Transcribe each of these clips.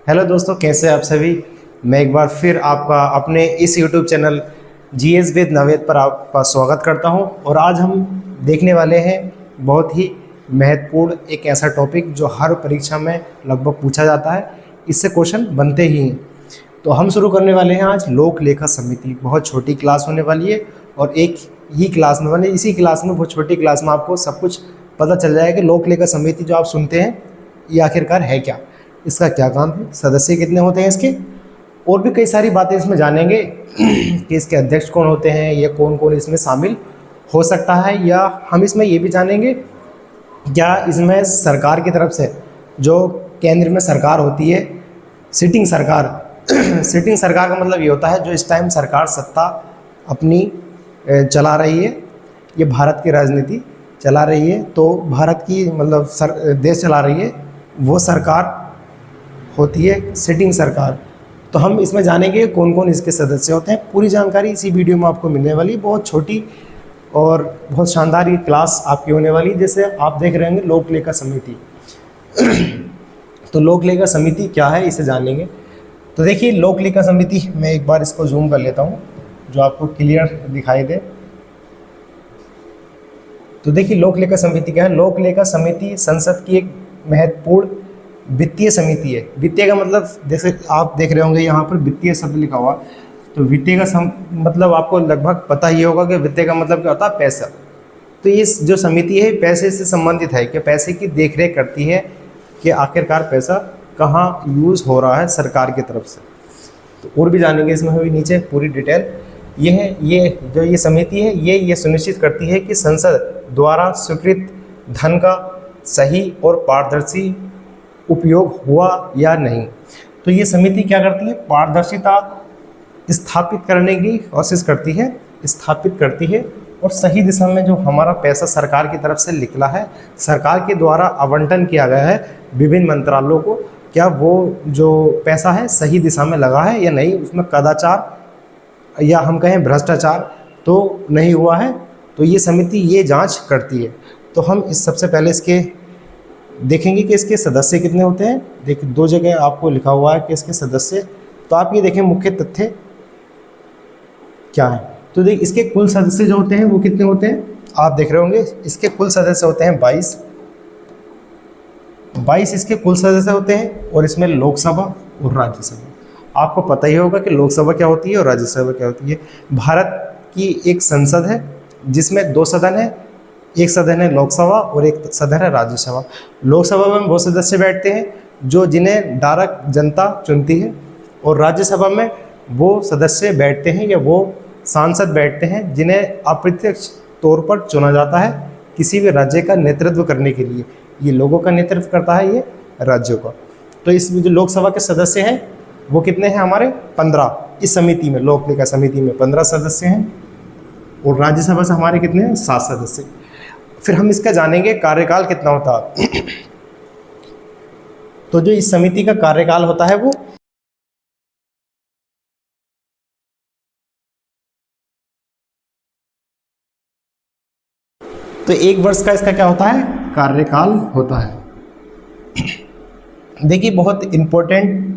Hello दोस्तों, कैसे हैं आप सभी। मैं एक बार फिर आपका अपने इस YouTube channel GS with Naved पर आपका स्वागत करता हूं। और आज हम देखने वाले हैं बहुत ही महत्वपूर्ण एक ऐसा टॉपिक जो हर परीक्षा में लगभग पूछा जाता है, इससे क्वेश्चन बनते ही हैं। तो हम शुरू करने वाले हैं आज लोक लेखा समिति। बहुत छोटी क्लास होने वाली है और एक ही क्लास में मैंने इसी क्लास में बहुत छोटी क्लास में आपको सब कुछ पता चल जाएगा कि लोक लेखा समिति जो आप सुनते हैं ये आखिरकार है क्या, इसका क्या काम है, सदस्य कितने होते हैं इसके, और भी कई सारी बातें इसमें जानेंगे कि इसके अध्यक्ष कौन होते हैं या कौन कौन इसमें शामिल हो सकता है। या हम इसमें ये भी जानेंगे क्या इसमें सरकार की तरफ से जो केंद्र में सरकार होती है, सिटिंग सरकार सिटिंग सरकार का मतलब ये होता है जो इस टाइम सरकार सत्ता अपनी चला रही है, ये भारत की राजनीति चला रही है, तो भारत की मतलब देश चला रही है, वो सरकार होती है सिटिंग सरकार। तो हम इसमें जानेंगे कौन कौन इसके सदस्य होते हैं। पूरी जानकारी इसी वीडियो में आपको मिलने वाली, बहुत छोटी और बहुत शानदार ये क्लास आपकी होने वाली। जैसे आप देख रहे होंगे लोक लेखा समिति तो लोक लेखा समिति क्या है इसे जानेंगे। तो देखिए लोक लेखा समिति, मैं एक बार इसको जूम कर लेता हूँ जो आपको क्लियर दिखाई दे। तो देखिए लोक लेखा समिति क्या है। लोक लेखा समिति संसद की एक महत्वपूर्ण वित्तीय समिति है। वित्तीय का मतलब जैसे आप देख रहे होंगे यहाँ पर वित्तीय शब्द लिखा हुआ, तो वित्तीय का मतलब आपको लगभग पता ही होगा कि वित्तीय का मतलब क्या होता है, पैसा। तो ये जो समिति है पैसे से संबंधित है कि पैसे की देखरेख करती है कि आखिरकार पैसा कहाँ यूज़ हो रहा है सरकार की तरफ से। तो और भी जानेंगे इसमें अभी नीचे पूरी डिटेल। ये जो ये समिति है ये सुनिश्चित करती है कि संसद द्वारा स्वीकृत धन का सही और पारदर्शी उपयोग हुआ या नहीं। तो ये समिति क्या करती है, पारदर्शिता स्थापित करने की कोशिश करती है और सही दिशा में जो हमारा पैसा सरकार की तरफ से निकला है, सरकार के द्वारा आवंटन किया गया है विभिन्न मंत्रालयों को, क्या वो जो पैसा है सही दिशा में लगा है या नहीं, उसमें कदाचार या हम कहें भ्रष्टाचार तो नहीं हुआ है। तो ये समिति ये जांच करती है। तो हम इस सबसे पहले इसके देखेंगे कि इसके सदस्य कितने होते हैं। देखिए दो जगह आपको लिखा हुआ है कि इसके सदस्य, तो आप ये देखें मुख्य तथ्य क्या है। तो देख इसके कुल सदस्य जो होते हैं वो कितने होते हैं, आप देख रहे होंगे इसके कुल सदस्य होते हैं 22 इसके कुल सदस्य होते हैं। और इसमें लोकसभा और राज्यसभा, आपको पता ही होगा कि लोकसभा क्या होती है और राज्यसभा क्या होती है। भारत की एक संसद है जिसमें 2 सदन है, एक सदन है लोकसभा और एक सदन है राज्यसभा। लोकसभा में वो सदस्य बैठते हैं जो जिन्हें डायरेक्ट जनता चुनती है, और राज्यसभा में वो सदस्य बैठते हैं या वो सांसद बैठते हैं जिन्हें अप्रत्यक्ष तौर पर चुना जाता है किसी भी राज्य का नेतृत्व करने के लिए। ये लोगों का नेतृत्व करता है, ये राज्यों का। तो इसमें जो लोकसभा के सदस्य हैं वो कितने हैं हमारे 15। इस समिति में लोक लेखा समिति में 15 सदस्य हैं और राज्यसभा से हमारे कितने हैं 7 सदस्य। फिर हम इसका जानेंगे कार्यकाल कितना होता है। तो जो इस समिति का कार्यकाल होता है वो तो 1 वर्ष का इसका क्या होता है, कार्यकाल होता है। देखिए बहुत इंपॉर्टेंट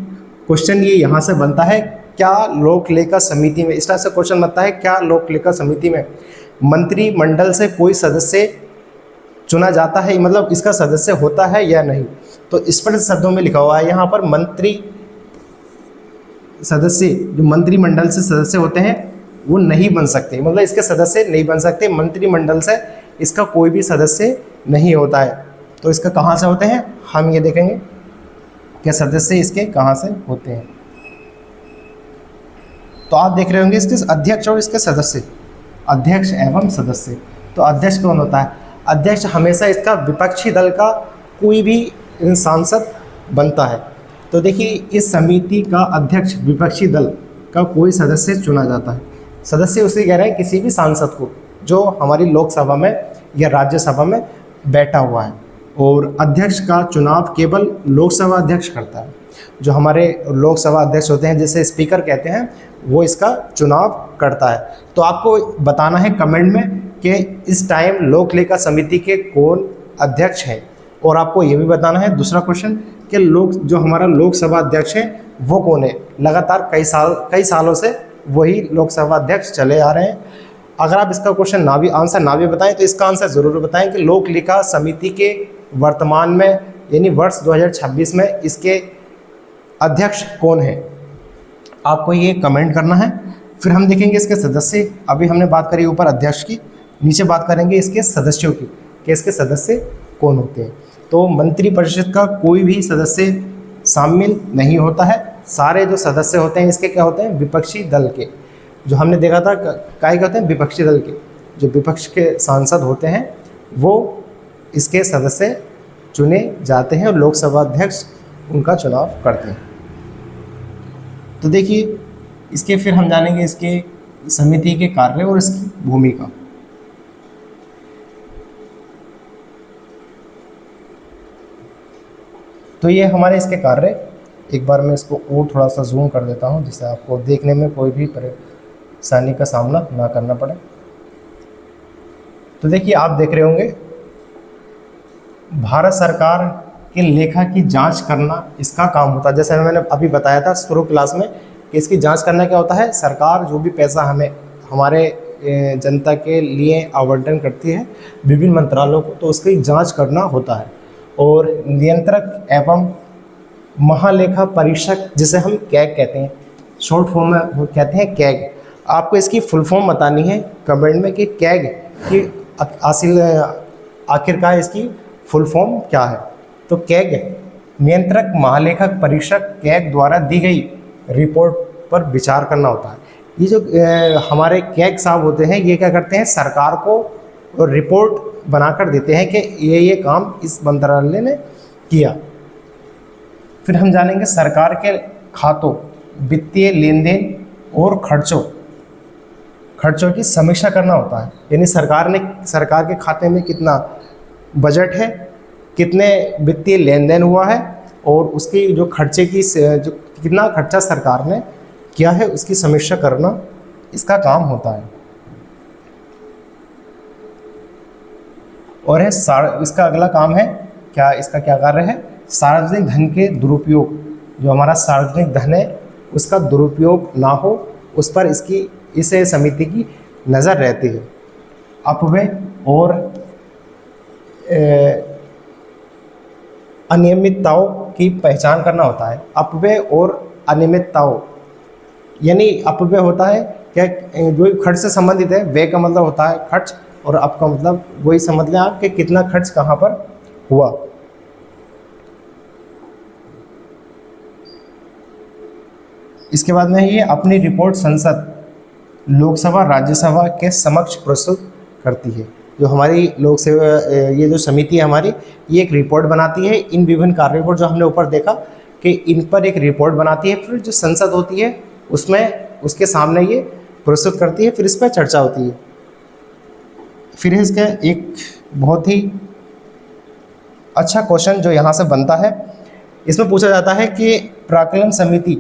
क्वेश्चन ये यहाँ से बनता है, क्या लोक लेखा समिति में, इस तरह से क्वेश्चन बनता है, क्या लोक लेखा समिति में मंत्रिमंडल से कोई सदस्य चुना जाता है, मतलब इसका सदस्य होता है या नहीं। तो स्पष्ट शब्दों में लिखा हुआ है यहाँ पर, सदस्य जो मंत्रिमंडल से सदस्य होते हैं वो नहीं बन सकते, मतलब इसके सदस्य नहीं बन सकते। मंत्रिमंडल से इसका कोई भी सदस्य नहीं होता है। तो इसका कहाँ से होते हैं हम ये देखेंगे कि सदस्य इसके कहाँ से होते हैं। तो आप देख रहे होंगे इसके अध्यक्ष और इसके सदस्य, अध्यक्ष एवं सदस्य। तो अध्यक्ष कौन होता है, अध्यक्ष हमेशा इसका विपक्षी दल का कोई भी सांसद बनता है। तो देखिए इस समिति का अध्यक्ष विपक्षी दल का कोई सदस्य चुना जाता है। सदस्य उसे कह रहे हैं किसी भी सांसद को जो हमारी लोकसभा में या राज्यसभा में बैठा हुआ है। और अध्यक्ष का चुनाव केवल लोकसभा अध्यक्ष करता है। जो हमारे लोकसभा अध्यक्ष होते हैं जिसे स्पीकर कहते हैं, वो इसका चुनाव करता है। तो आपको बताना है कमेंट में कि इस टाइम लोक लेखा समिति के कौन अध्यक्ष हैं, और आपको ये भी बताना है दूसरा क्वेश्चन कि जो हमारा लोकसभा अध्यक्ष है वो कौन है। लगातार कई सालों से वही लोकसभा अध्यक्ष चले आ रहे हैं। अगर आप इसका क्वेश्चन आंसर ना भी बताएं तो इसका आंसर ज़रूर बताएं कि लोक लेखा समिति के वर्तमान में यानी वर्ष 2026 में इसके अध्यक्ष कौन है, आपको ये कमेंट करना है। फिर हम देखेंगे इसके सदस्य। अभी हमने बात करी ऊपर अध्यक्ष की, नीचे बात करेंगे इसके सदस्यों की कि इसके सदस्य कौन होते हैं। तो मंत्रिपरिषद का कोई भी सदस्य शामिल नहीं होता है। सारे जो सदस्य होते हैं इसके क्या होते हैं, विपक्षी दल के। जो हमने देखा था काय कहते हैं, विपक्षी दल के। जो विपक्ष के सांसद होते हैं वो इसके सदस्य चुने जाते हैं और लोकसभा अध्यक्ष उनका चुनाव करते हैं। तो देखिए इसके फिर हम जानेंगे इसके समिति के कार्य और इसकी भूमिका। तो ये हमारे इसके कार्य, एक बार मैं इसको और थोड़ा सा जूम कर देता हूँ जिससे आपको देखने में कोई भी परेशानी का सामना ना करना पड़े। तो देखिए आप देख रहे होंगे भारत सरकार के लेखा की जांच करना इसका काम होता है। जैसे मैंने अभी बताया था शुरू क्लास में कि इसकी जांच करना क्या होता है, सरकार जो भी पैसा हमारे जनता के लिए आवंटन करती है विभिन्न मंत्रालयों को, तो उसकी जांच करना होता है। और नियंत्रक एवं महालेखा परीक्षक जिसे हम कैग कहते हैं, शॉर्ट फॉर्म में वो कहते हैं कैग। आपको इसकी फुल फॉर्म बतानी है कमेंट में कि कैग की आखिरकार इसकी फुल फॉर्म क्या है। तो कैग नियंत्रक महालेखा परीक्षक कैग द्वारा दी गई रिपोर्ट पर विचार करना होता है। ये जो हमारे कैग साहब होते हैं ये क्या करते हैं, सरकार को रिपोर्ट बनाकर देते हैं कि ये काम इस मंत्रालय ने किया। फिर हम जानेंगे सरकार के खातों, वित्तीय लेन देन और खर्चों की समीक्षा करना होता है। यानी सरकार के खाते में कितना बजट है, कितने वित्तीय लेन देन हुआ है और उसकी जो खर्चे की जो कितना खर्चा सरकार ने किया है उसकी समीक्षा करना इसका काम होता है। और इसका अगला काम है क्या, इसका क्या कार्य है, सार्वजनिक धन के दुरुपयोग। जो हमारा सार्वजनिक धन है उसका दुरुपयोग ना हो उस पर इस समिति की नज़र रहती है। अपव्यय और अनियमितताओं की पहचान करना होता है। अपव्यय और अनियमितताओं यानी अपव्यय होता है क्या, जो खर्च से संबंधित है। व्यय का मतलब होता है खर्च और अप का मतलब वही समझ लें आप कि कितना खर्च कहाँ पर हुआ। इसके बाद में ये अपनी रिपोर्ट संसद, लोकसभा, राज्यसभा के समक्ष प्रस्तुत करती है। जो हमारी लोक सेवा ये जो समिति है हमारी, ये एक रिपोर्ट बनाती है इन विभिन्न कार्यों पर, जो हमने ऊपर देखा कि इन पर एक रिपोर्ट बनाती है। फिर जो संसद होती है उसमें उसके सामने ये प्रस्तुत करती है, फिर इस पर चर्चा होती है। फिर इसका एक बहुत ही अच्छा क्वेश्चन जो यहाँ से बनता है, इसमें पूछा जाता है कि प्राक्कलन समिति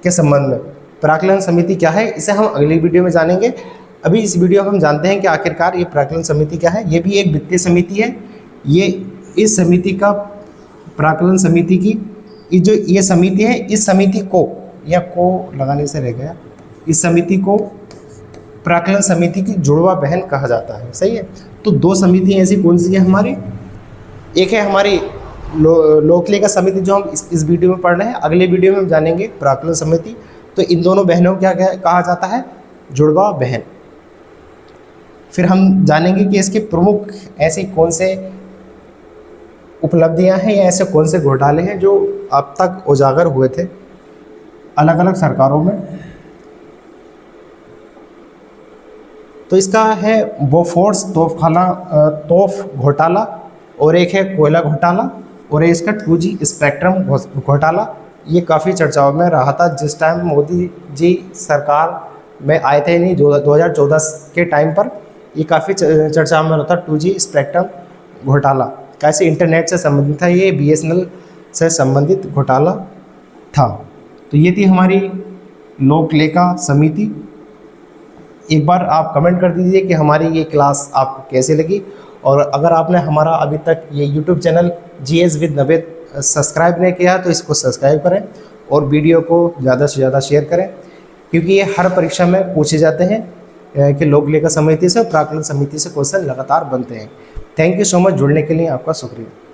के संबंध में। प्राक्कलन समिति क्या है इसे हम अगली वीडियो में जानेंगे। अभी इस वीडियो में हम जानते हैं कि आखिरकार ये प्राक्कलन समिति क्या है। ये भी एक वित्तीय समिति है। ये इस समिति का प्राक्कलन समिति की जो ये समिति है, इस समिति को या को लगाने से रह गया, इस समिति को प्राक्कलन समिति की जुड़वा बहन कहा जाता है। सही है। तो दो समितियाँ ऐसी कौन सी है हमारी, एक है हमारी लोक लेखा समिति जो हम इस वीडियो में पढ़ रहे हैं, अगले वीडियो में हम जानेंगे प्राक्कलन समिति। तो इन दोनों बहनों को क्या कहा जाता है, जुड़वा बहन। फिर हम जानेंगे कि इसके प्रमुख ऐसी कौन से उपलब्धियां हैं या ऐसे कौन से घोटाले हैं जो अब तक उजागर हुए थे अलग अलग सरकारों में। तो इसका है बोफोर्स तोफ घोटाला, और एक है कोयला घोटाला, और एक इसका 2G स्पेक्ट्रम घोटाला। ये काफ़ी चर्चाओं में रहा था जिस टाइम मोदी जी सरकार में आए थे, नहीं 2014 के टाइम पर ये काफ़ी चर्चा में रहा था 2G स्पेक्ट्रम घोटाला। कैसे इंटरनेट से संबंधित था, ये BSNL से संबंधित घोटाला था। तो ये थी हमारी लोक लेखा समिति। एक बार आप कमेंट कर दीजिए कि हमारी ये क्लास आपको कैसे लगी, और अगर आपने हमारा अभी तक ये YouTube channel GS with Naved subscribe नहीं किया तो इसको सब्सक्राइब करें और वीडियो को ज़्यादा से ज़्यादा शेयर करें, क्योंकि ये हर परीक्षा में पूछे जाते हैं कि लोक लेखा समिति से और प्राकलन समिति से क्वेश्चन लगातार बनते हैं। थैंक यू सो मच, जुड़ने के लिए आपका शुक्रिया।